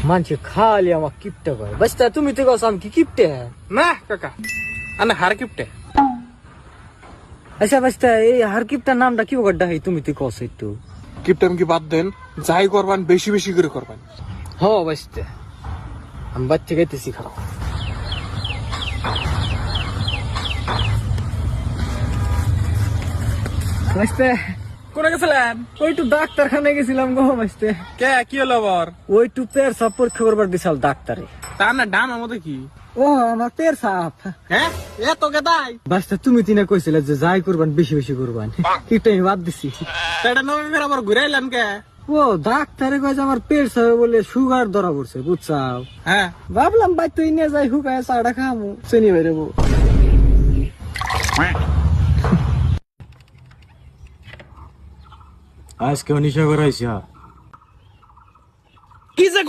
মানছে খালি আমার কিপটে কয় বাস্তা তুমি তো কস আমি কি কিপটে না কাকা আনে হার কিপটে আচ্ছা বাস্তা এই হার কিপটার নামটা কি বকড্ডা হয় তুমি তো কস একটু কিপটাম কি বাদ দেন যাই করবান বেশি বেশি করে করবান হ বাস্তা আমি বাচ্চা গাইতেছি খাও বাস্তা কোনে গেছিলেন ওই একটু ডাক্তারখানায় গেছিলাম গো বাস্তা কে কি হলো আবার ওই একটু পেট সাপ পরীক্ষা করবার দিছাল ডাক্তারে তার না ডাম আমাদের কি ও আমার পেট সাপ হ্যাঁ এ তোকে তাই বাস্তা তুমি তিনা কইছিলে যে যাই করবান বেশি বেশি করবান এটা আমি বাদ দিছি সেটা নগে ফের আবার ঘুরাইলেন কে ও ডাক্তারে কয় যে আমার পেট সাপ বলে সুগার ধরা পড়ছে বুঝছাও হ্যাঁ ভাবলাম ভাই তুই নিয়ে যাই হুকায় চাটা খামু চিনি বেরোবো আজকে নিশা করাইছা কি যে